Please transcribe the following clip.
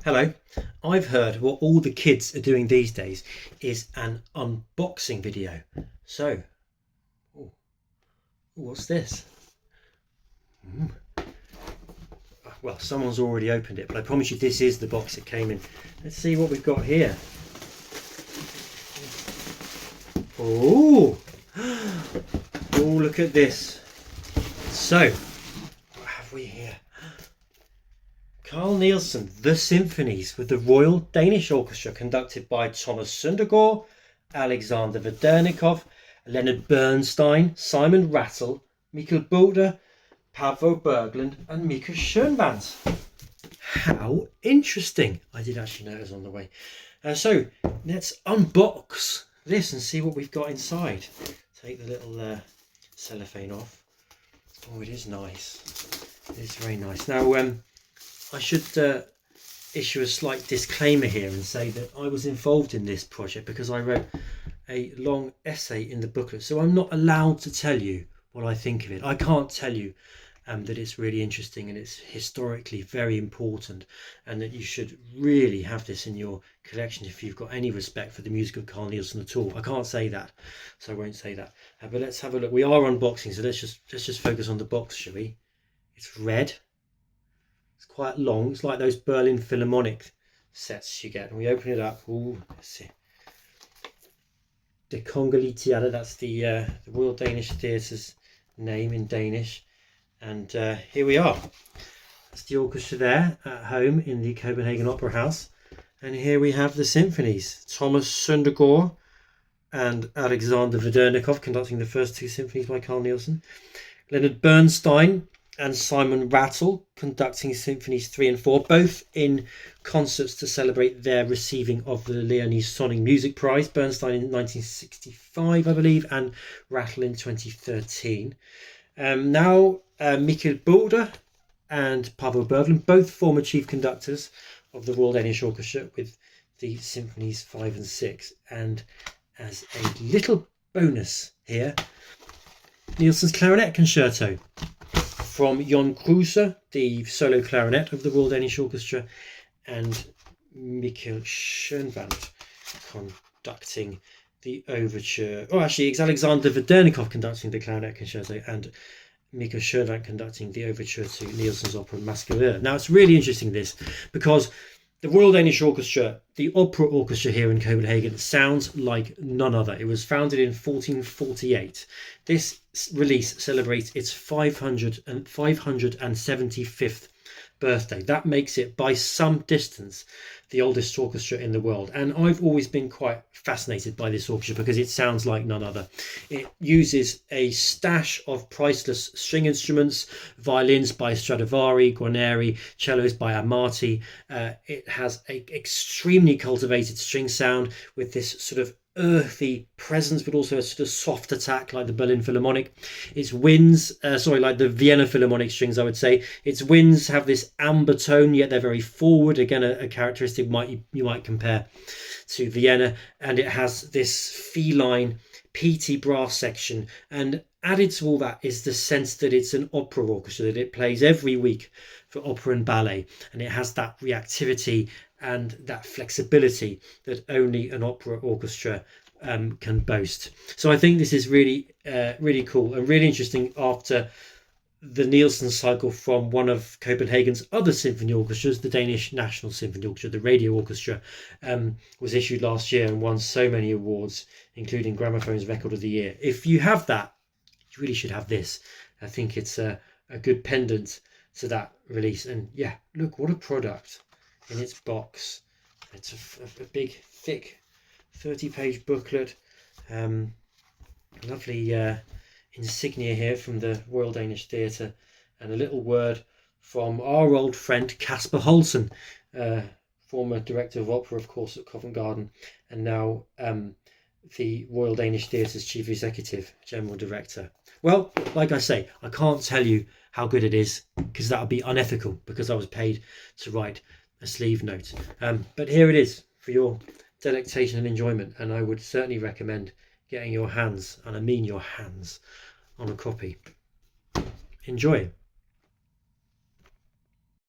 Hello. I've heard what all the kids are doing these days is an unboxing video. So, ooh, what's this? Well, someone's already opened it, but I promise you this is the box it came in. Let's see what we've got here. Oh, oh, look at this. So, what have we here? Carl Nielsen, The Symphonies, with the Royal Danish Orchestra, conducted by Thomas Søndergaard, Alexander Vedernikov, Leonard Bernstein, Simon Rattle, Michael Bulder, Pavo Berglund, and Mika Schönwandt. How interesting! I did actually know it was on the way. So let's unbox this and see what we've got inside. Take the little cellophane off. Oh, it is nice. It is very nice. Now, I should issue a slight disclaimer here and say that I was involved in this project because I wrote a long essay in the booklet. So I'm not allowed to tell you what I think of it. I can't tell you that it's really interesting and it's historically very important and that you should really have this in your collection if you've got any respect for the music of Carl Nielsen at all. I can't say that, so I won't say that. But let's have a look. We are unboxing, so let's just focus on the box, shall we? It's red. It's quite long. It's like those Berlin Philharmonic sets you get. And we open it up. Ooh, let's see. De Kongelige Teater. That's the Royal Danish Theatre's name in Danish. And here we are. That's the orchestra there at home in the Copenhagen Opera House. And here we have the symphonies. Thomas Søndergaard and Alexander Vedernikov conducting the first two symphonies by Carl Nielsen. Leonard Bernstein and Simon Rattle conducting symphonies 3 and 4, both in concerts to celebrate their receiving of the Leonie Sonic Music Prize. Bernstein in 1965, I believe, and Rattle in 2013. Now, Michael Bulder and Pavo Berglund, both former chief conductors of the Royal Danish Orchestra with the Symphonies 5 and 6. And as a little bonus here, Nielsen's Clarinet Concerto from Jon Kruse, the solo clarinet of the Royal Danish Orchestra, and Mikael Schönwandt conducting the overture. Oh, actually, it's Alexander Vedernikov conducting the Clarinet Concerto and Mika Schönwandt conducting the overture to Nielsen's opera Masquerade. Now, it's really interesting this because the Royal Danish Orchestra, the opera orchestra here in Copenhagen, sounds like none other. It was founded in 1448. This release celebrates its 575th birthday. That makes it, by some distance, the oldest orchestra in the world. And I've always been quite fascinated by this orchestra because it sounds like none other. It uses a stash of priceless string instruments, violins by Stradivari, Guarneri, cellos by Amati. It has an extremely cultivated string sound with this sort of earthy presence, but also a sort of soft attack like the Berlin Philharmonic. Its winds, like the Vienna Philharmonic strings, I would say. Its winds have this amber tone, yet they're very forward. Again, a characteristic you might compare to Vienna. And it has this feline, peaty brass section. And added to all that is the sense that it's an opera orchestra, that it plays every week for opera and ballet. And it has that reactivity and that flexibility that only an opera orchestra can boast. So I think this is really, really cool and really interesting after the Nielsen cycle from one of Copenhagen's other symphony orchestras, the Danish National Symphony Orchestra, the Radio Orchestra, was issued last year and won so many awards, including Gramophone's Record of the Year. If you have that, you really should have this. I think it's a good pendant to that release. And yeah, look, what a product. In its box, it's a big, thick 30-page booklet. Lovely insignia here from the Royal Danish Theatre, and a little word from our old friend Kasper Holsen, former director of opera, of course, at Covent Garden, and now the Royal Danish Theatre's chief executive, general director. Well, like I say, I can't tell you how good it is because that would be unethical, because I was paid to write a sleeve note. But here it is for your delectation and enjoyment, and I would certainly recommend getting your hands, and I mean your hands, on a copy. Enjoy.